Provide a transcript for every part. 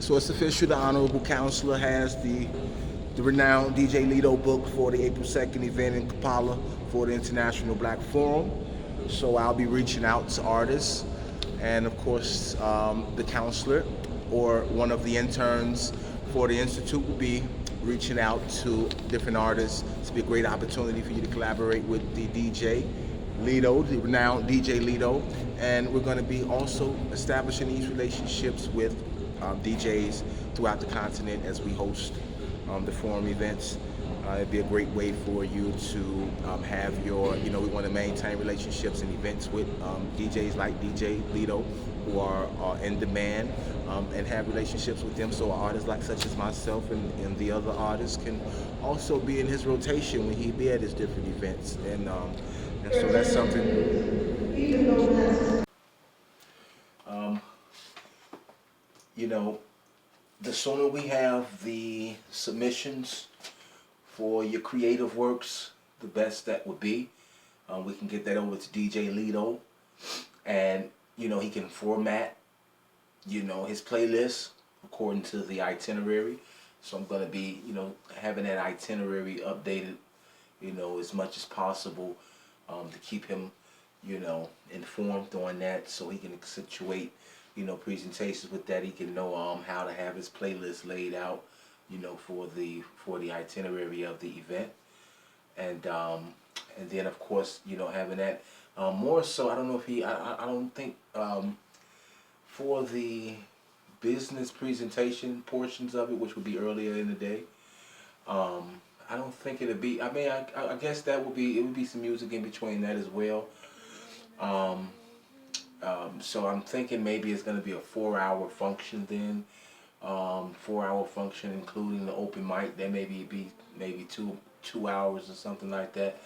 So it's official. The Honorable Counselor has the renowned DJ Lito book for the April 2nd event in Kampala for the International Black Forum. So I'll be reaching out to artists, and of course, the counselor or one of the interns for the institute will be reaching out to different artists. It's be a great opportunity for you to collaborate with the DJ Lito, the renowned DJ Lito, and we're going to be also establishing these relationships with DJs throughout the continent as we host the forum events. It'd be a great way for you to have your, we want to maintain relationships and events with DJs like DJ Lito who are in demand, and have relationships with them so artists like such as myself and the other artists can also be in his rotation when he be at his different events. And so that's something. Um, you know, the sooner we have the submissions for your creative works, the best that would be. We can get that over to DJ Lito, and he can format his playlist according to the itinerary. So I'm gonna be having that itinerary updated as much as possible, to keep him informed on that, so he can situate presentations with that. He can know how to have his playlist laid out for the itinerary of the event. And then of course having that more so, I don't know if I don't think for the business presentation portions of it, which would be earlier in the day, I don't think it'd be, I guess it would be some music in between that as well. So I'm thinking maybe it's going to be a 4-hour function then. 4-hour function including the open mic. That maybe be maybe two hours or something like that.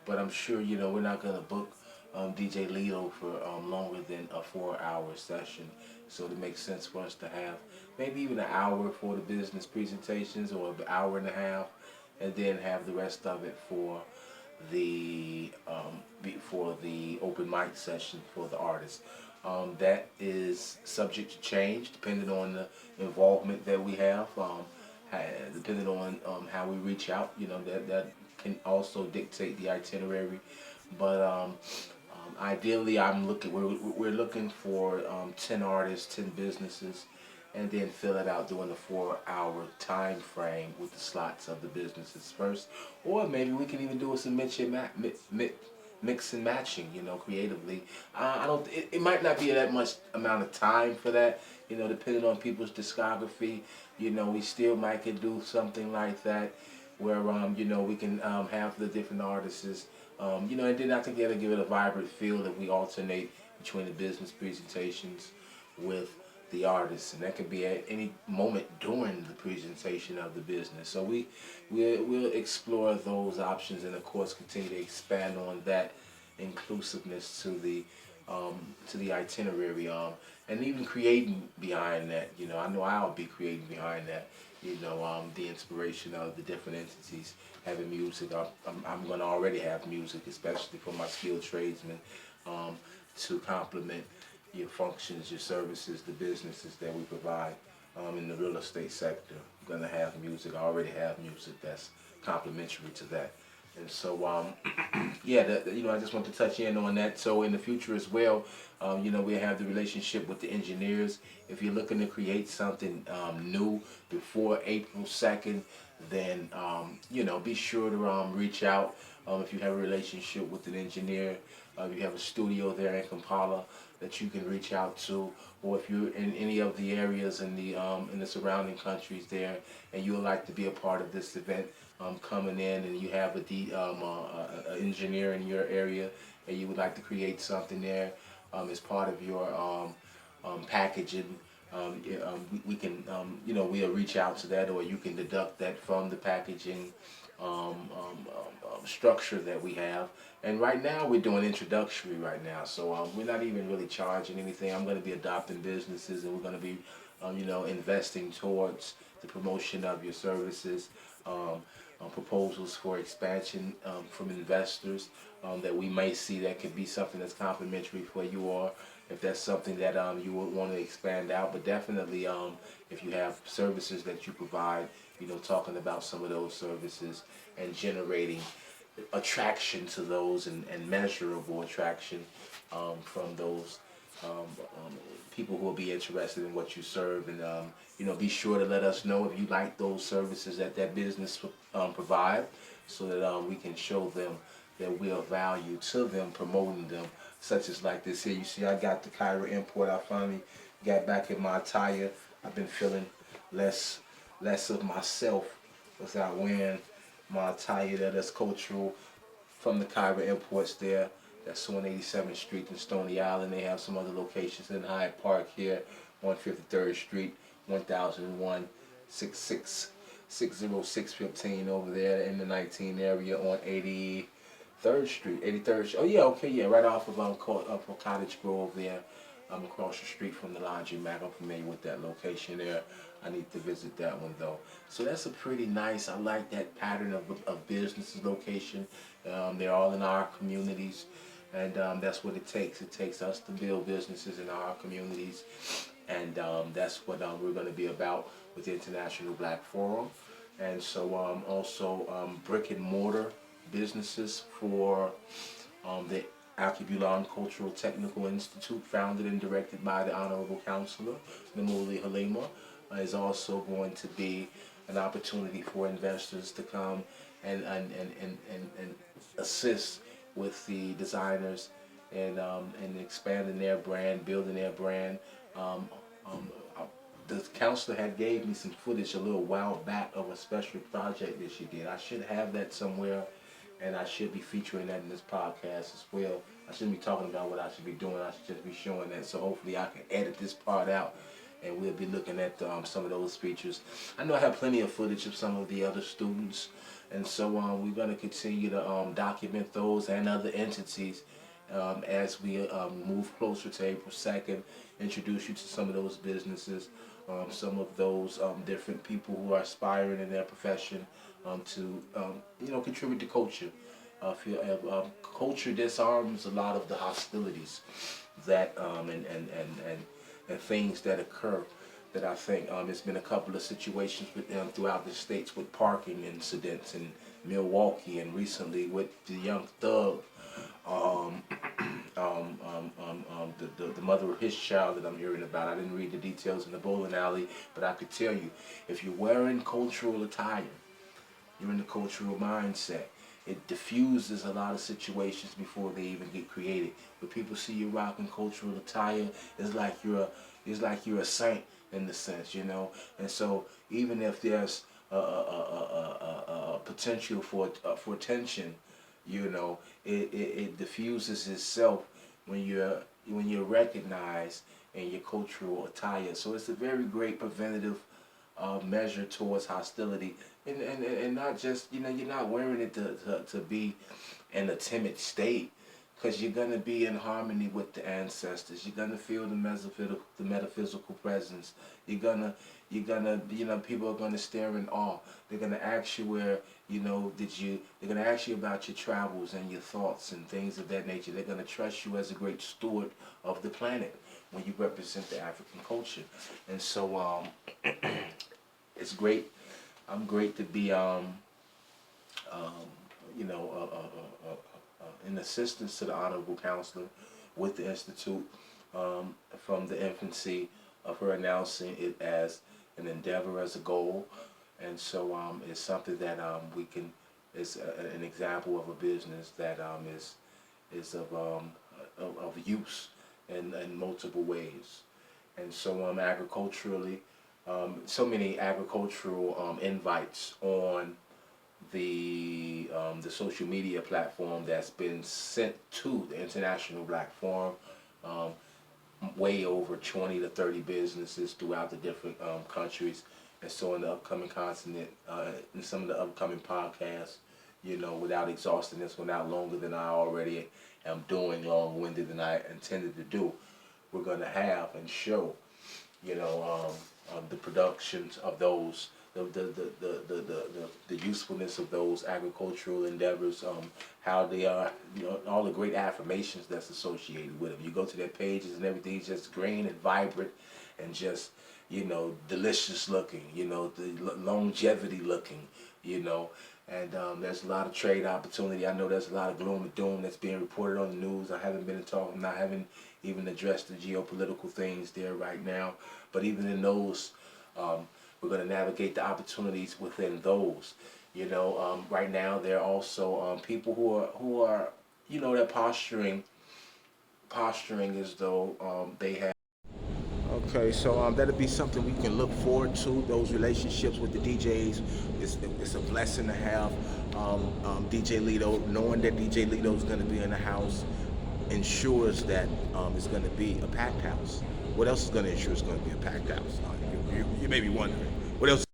But I'm sure we're not going to book DJ Lito for longer than a 4-hour session. So it makes sense for us to have maybe even an hour for the business presentations, or an hour and a half, and then have the rest of it for the open mic session for the artists. That is subject to change depending on the involvement that we have, depending on how we reach out. That can also dictate the itinerary. But ideally, we're looking for 10 artists, 10 businesses, and then fill it out during the 4-hour time frame with the slots of the businesses first. Or maybe we can even do a mix and matching, creatively. It might not be that much amount of time for that, depending on people's discography. We still might could do something like that where we can have the different artists, and then I think that'll give it a vibrant feel if we alternate between the business presentations with the artists, and that could be at any moment during the presentation of the business. So we'll explore those options, and of course continue to expand on that inclusiveness to the itinerary, and even creating behind that. I know I'll be creating behind that. The inspiration of the different entities having music. I'm going to already have music, especially for my skilled tradesmen, to complement your functions, your services, the businesses that we provide in the real estate sector. I'm going to have music. I already have music that's complementary to that. And so, yeah, I just want to touch in on that. So in the future as well, we have the relationship with the engineers. If you're looking to create something new before April 2nd, then, be sure to reach out. If you have a relationship with an engineer, if you have a studio there in Kampala that you can reach out to, or if you're in any of the areas in the surrounding countries there, and you would like to be a part of this event, coming in, and you have an engineer in your area, and you would like to create something there as part of your packaging, we can, we'll reach out to that, or you can deduct that from the packaging structure that we have. And right now we're doing introductory right now, so we're not even really charging anything. I'm going to be adopting businesses, and we're going to be investing towards the promotion of your services, proposals for expansion from investors that we may see that could be something that's complimentary for you all. if that's something that you would want to expand out. But definitely, if you have services that you provide, talking about some of those services and generating attraction to those, and measurable attraction from those um, um, people who will be interested in what you serve. And be sure to let us know if you like those services that that business provide, so that we can show them that we are value to them, promoting them, such as like this here. You see, I got the Cairo import. I finally got back in my attire. I've been feeling less less of myself without wearing my attire that is cultural from the Cairo imports there. That's on 87th Street in Stony Island. They have some other locations in Hyde Park here, 153rd Street, 1001, 60615 over there in the 19 area on 83rd Street. 83rd. Oh yeah, okay, yeah, right off of Cottage Grove there. I'm across the street from the laundromat. I'm familiar with that location there. I need to visit that one though. So that's a pretty nice. I like that pattern of businesses location. They're all in our communities, and that's what it takes. It takes us to build businesses in our communities, and that's what we're going to be about with the International Black Forum. And so also brick and mortar businesses for the Alkebulan Cultural Technical Institute, founded and directed by the Honorable Counselor Namuli Halima, is also going to be an opportunity for investors to come and assist with the designers and expanding their brand, building their brand. Um, um, uh, the counselor had gave me some footage a little while back of a special project that she did. I should have that somewhere, and I should be featuring that in this podcast as well. I shouldn't be talking about what I should be doing. I should just be showing that. So hopefully I can edit this part out, and we'll be looking at some of those features. I know I have plenty of footage of some of the other students, and so we're going to continue to document those and other entities as we move closer to April 2nd, introduce you to some of those businesses, some of those different people who are aspiring in their profession to contribute to culture. Culture disarms a lot of the hostilities that and things that occur. That I think there's been a couple of situations with them throughout the states with parking incidents in Milwaukee, and recently with the young thug, um, the mother of his child that I'm hearing about. I didn't read the details in the bowling alley, but I could tell you, if you're wearing cultural attire, you're in the cultural mindset. It diffuses a lot of situations before they even get created. When people see you rocking cultural attire, it's like you're a saint in the sense, And so even if there's a potential for tension, it diffuses itself when you're recognized in your cultural attire. So it's a very great preventative measure towards hostility, and not just you're not wearing it to be in a timid state, because you're gonna be in harmony with the ancestors. You're gonna feel the metaphysical presence. You're gonna people are gonna stare in awe. They're gonna ask you they're gonna ask you about your travels and your thoughts and things of that nature. They're gonna trust you as a great steward of the planet when you represent the African culture. And so it's great. I'm great to be you know, in assistance to the Honorable Counselor with the Institute from the infancy of her announcing it as an endeavor, as a goal. And so it's something that we can, it's an example of a business that is of use in multiple ways. And so agriculturally, so many agricultural invites on the social media platform that's been sent to the International Black Forum. Way over 20 to 30 businesses throughout the different countries, and so in the upcoming continent, in some of the upcoming podcasts, without exhausting this one out longer than I already am doing, long-winded than I intended to do, we're going to have and show, the productions of those the usefulness of those agricultural endeavors, how they are, all the great affirmations that's associated with them. You go to their pages and everything's just green and vibrant and just, delicious looking, the longevity looking, and there's a lot of trade opportunity. I know there's a lot of gloom and doom that's being reported on the news. I haven't even addressed the geopolitical things there right now, but even in those, we're going to navigate the opportunities within those. Right now there are also people who are they're posturing as though they have. Okay, so that'll be something we can look forward to. Those relationships with the DJs, it's a blessing to have. DJ Lito, knowing that DJ Lito is going to be in the house, ensures that it's going to be a packed house. What else is going to ensure it's going to be a packed house? You may be wondering. What else?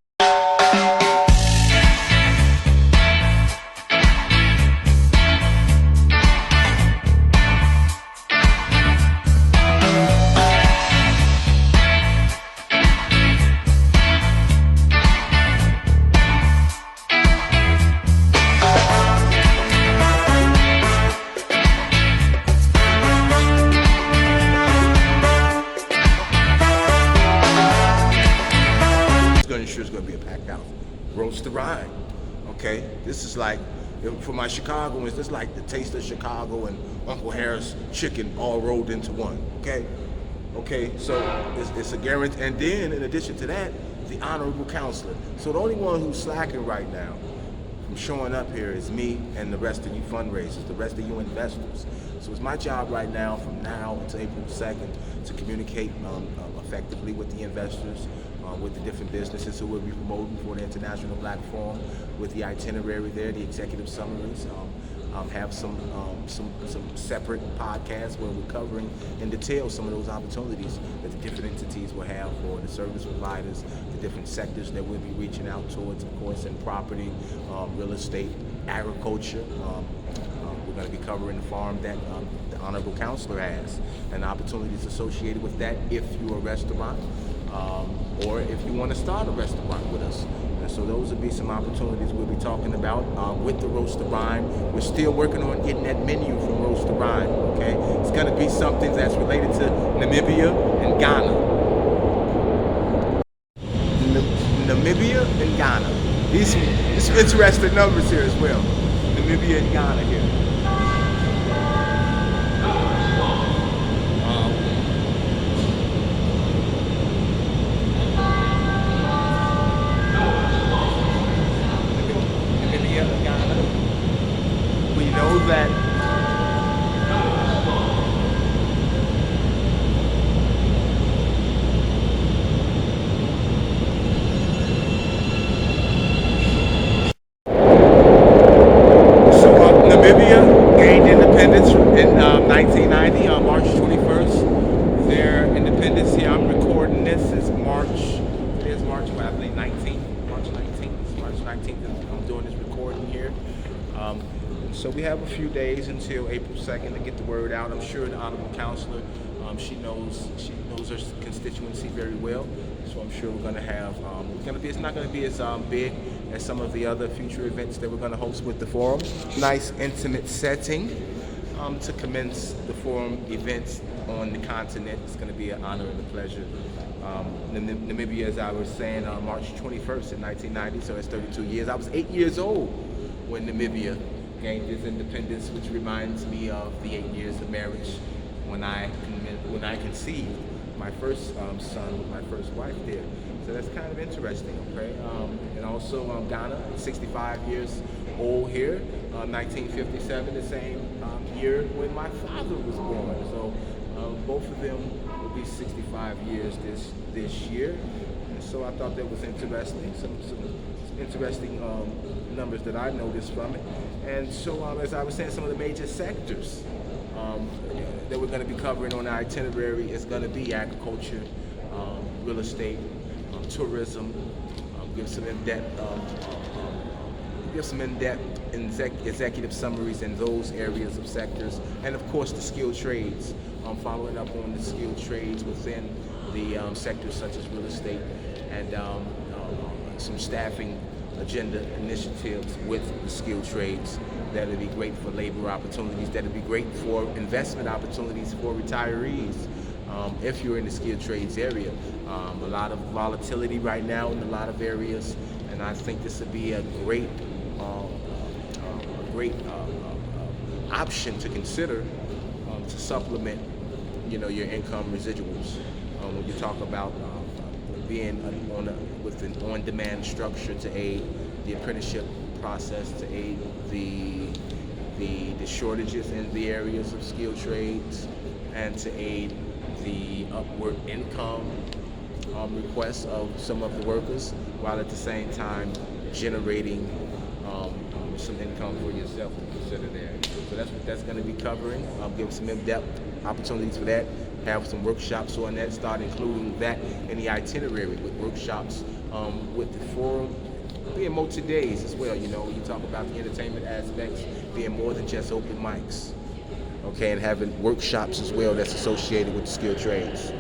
Roast the rhyme, okay? This is like, for my Chicagoans, this is like the taste of Chicago and Uncle Harris chicken all rolled into one, okay? Okay, so it's a guarantee. And then, in addition to that, the honorable counselor. So the only one who's slacking right now from showing up here is me and the rest of you fundraisers, the rest of you investors. So it's my job right now, from now until April 2nd, to communicate effectively with the investors, with the different businesses who will be promoting for the International Black Forum, with the itinerary there, the executive summaries. Have some separate podcasts where we're covering in detail some of those opportunities that the different entities will have for the service providers, the different sectors that we'll be reaching out towards, of course, in property, real estate, agriculture. We're going to be covering the farm that the honorable counselor has, and opportunities associated with that if you're a restaurant, or if you want to start a restaurant with us. And so those will be some opportunities we'll be talking about with the Roast the Rhyme. We're still working on getting that menu from Roast the Rhyme, okay? It's going to be something that's related to Namibia and Ghana. Namibia and Ghana. These some interesting numbers here as well. Namibia and Ghana here. That Namibia gained independence in 1990 on March 21st. Their independence here, I'm recording this, is March, it is March, I believe 19th, March 19th, I'm doing this recording here. So we have a few days until April 2nd to get the word out. I'm sure the honorable counselor, she knows her constituency very well. So I'm sure we're going to have, it's not going to be as big as some of the other future events that we're going to host with the forum. Nice intimate setting to commence the forum events on the continent. It's going to be an honor and a pleasure. Namibia, as I was saying, on March 21st in 1990, so that's 32 years. I was 8 years old when Namibia gained its independence, which reminds me of the 8 years of marriage when I conceived my first son with my first wife there. So that's kind of interesting, okay? And also Ghana, 65 years old here, 1957, the same year when my father was born. So both of them will be 65 years this year. And so I thought that was interesting, some interesting numbers that I noticed from it. And so as I was saying, some of the major sectors that we're going to be covering on our itinerary is going to be agriculture, real estate, tourism, give some in-depth executive summaries in those areas of sectors, and of course the skilled trades, following up on the skilled trades within the sectors such as real estate and some staffing agenda initiatives with the skilled trades that would be great for labor opportunities, that would be great for investment opportunities for retirees. If you're in the skilled trades area, a lot of volatility right now in a lot of areas, and I think this would be a great option to consider to supplement, your income residuals. When you talk about being with an on-demand structure to aid the apprenticeship process, to aid the shortages in the areas of skilled trades, and to aid the upward income requests of some of the workers, while at the same time generating some income for yourself to consider there. So that's what that's going to be covering. Give some in-depth opportunities for that. Have some workshops on that. Start including that in the itinerary with workshops with the forum being multi-days as well. You talk about the entertainment aspects being more than just open mics. Okay, and having workshops as well that's associated with the skilled trades.